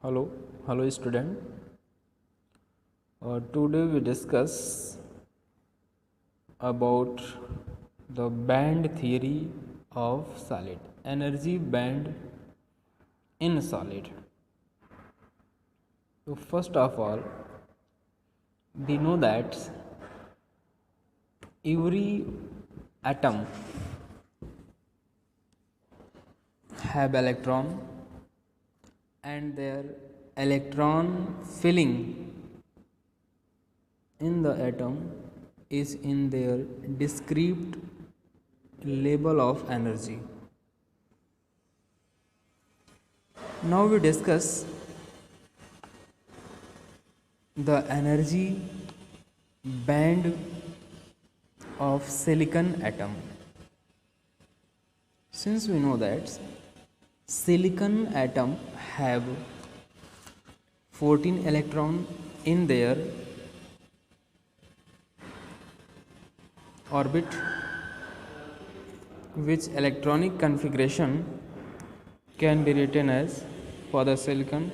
Hello student. Today we discuss about the band theory of solid, energy band in solid. So first of all, we know that every atom have electron and their electron filling in the atom is in their discrete level of energy. Now we discuss the energy band of silicon atom. Since we know that silicon atom have 14 electron in their orbit, which electronic configuration can be written as, for the silicon,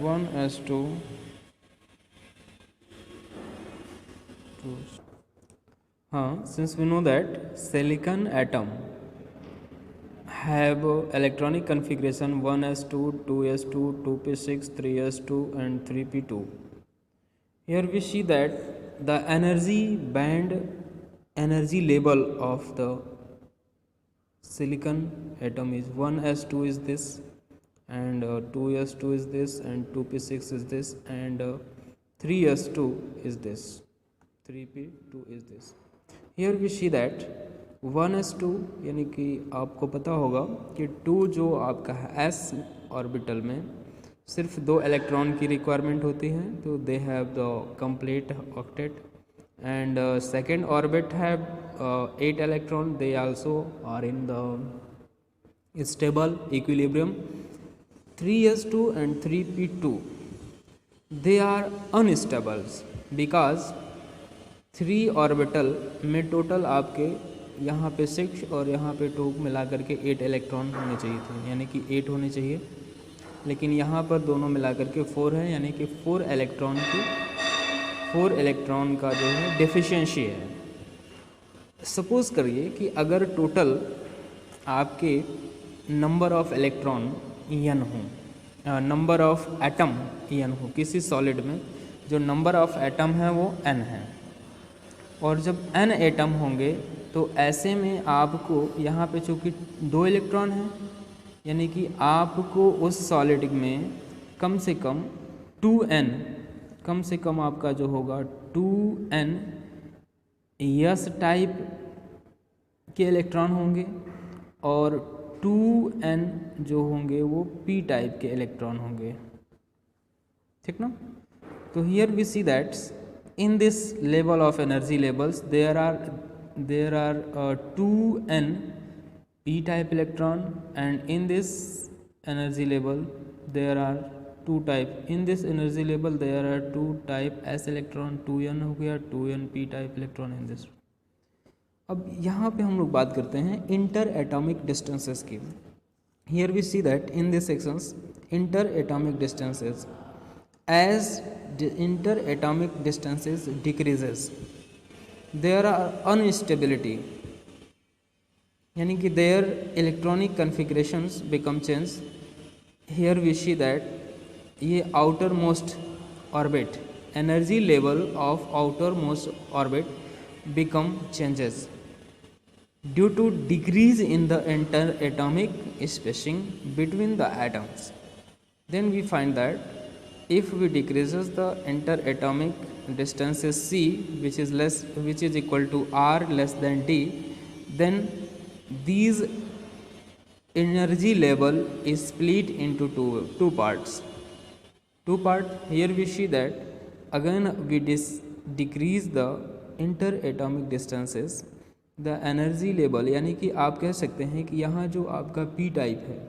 1s2 since we know that silicon atom have electronic configuration 1s2, 2s2, 2p6, 3s2 and 3p2. Here we see that the energy band, energy level of the silicon atom is 1s2 is this, and 2s2 is this, and 2p6 is this, and 3s2 is this, 3p2 is this. Here we see that 1s2 यानी कि आपको पता होगा कि 2 जो आपका है s orbital में सिर्फ 2 इलेक्ट्रॉन की रिक्वायरमेंट होती है, तो they have the complete octet, and second orbit have 8 electron, they also are in the stable equilibrium. 3s2 and 3p2 they are unstable because 3 orbital में टोटल आपके यहाँ पे 6 और यहाँ पे 2 मिला करके 8 इलेक्ट्रॉन होने चाहिए थे, यानी कि 8 होने चाहिए, लेकिन यहाँ पर दोनों मिला करके 4 है, यानी कि 4 इलेक्ट्रॉन का जो है डेफिशिएंसी है. सपोज़ करिए कि अगर टोटल आपके नंबर ऑफ इलेक्ट्रॉन n हो, नंबर ऑफ एटम n हो, किसी सॉलिड में जो नंबर ऑफ एटम है वो n है, और जब n एटम होंगे तो ऐसे में आपको यहाँ पे चूँकि 2 इलेक्ट्रॉन हैं, यानी कि आपको उस सॉलिड में कम से कम 2n, कम से कम आपका जो होगा 2n s टाइप के इलेक्ट्रॉन होंगे और 2n जो होंगे वो p टाइप के इलेक्ट्रॉन होंगे. ठीक ना? तो here we see that in this level of energy levels there are 2n p type electron, and in this energy level there are 2 type, in this energy level there are 2 type s electron, 2n हो गया, 2n p type electron in this. अब यहाँ पे हम लोग बात करते हैं इंटर एटॉमिक डिस्टेंसेस की. Here we see that in this sections interatomic distances, as the interatomic distances decreases there are instability, यानी कि their electronic configurations become changed. Here we see that ये outermost orbit, energy level of outermost orbit become changes due to decrease in the interatomic spacing between the atoms. Then we find that if we decreases the interatomic distances c, which is equal to r less than d, then these energy level is split into two parts. Here we see that again we decrease the interatomic distances, the energy level, यानी कि आप कह सकते हैं कि यहाँ जो आपका p टाइप है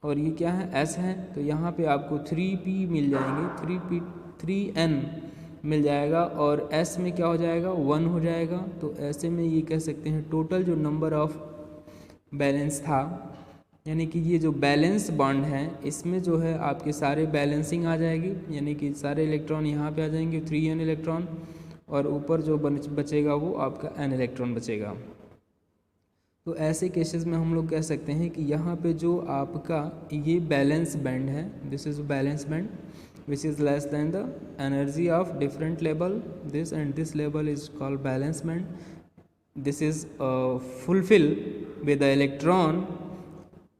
और ये क्या है s है, तो यहाँ पे आपको 3p मिल जाएंगे, 3n मिल जाएगा, और s में क्या हो जाएगा 1 हो जाएगा. तो ऐसे में ये कह सकते हैं टोटल जो नंबर ऑफ बैलेंस था यानी कि ये जो बैलेंस बॉन्ड है इसमें जो है आपके सारे बैलेंसिंग आ जाएगी, यानी कि सारे इलेक्ट्रॉन यहाँ पे आ जाएंगे 3n इलेक्ट्रॉन, और ऊपर जो बचेगा वो आपका n इलेक्ट्रॉन बचेगा। तो ऐसे केसेस में हम लोग कह सकते हैं कि यहाँ पे जो आपका ये बैलेंस बैंड है, this is balance band which is less than the energy of different level, this and this level is called balance band. This is fulfilled with the electron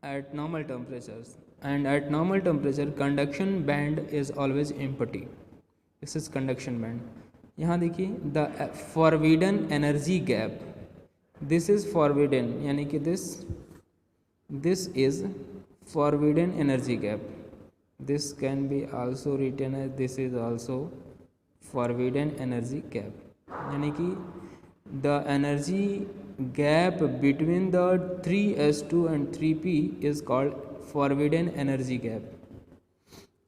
at normal temperatures, and at normal temperature conduction band is always empty. This is conduction band. यहाँ देखिए the forbidden energy gap, this is forbidden, यानी कि this is forbidden energy gap. This can be also written as this is also forbidden energy gap, यानी कि the energy gap between the 3s2 and 3p is called forbidden energy gap.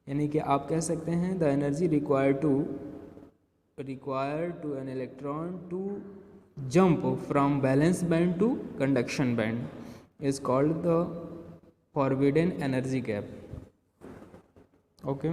यानी कि आप कह सकते हैं the energy required to an electron to jump from valence band to conduction band is called the forbidden energy gap. Okay.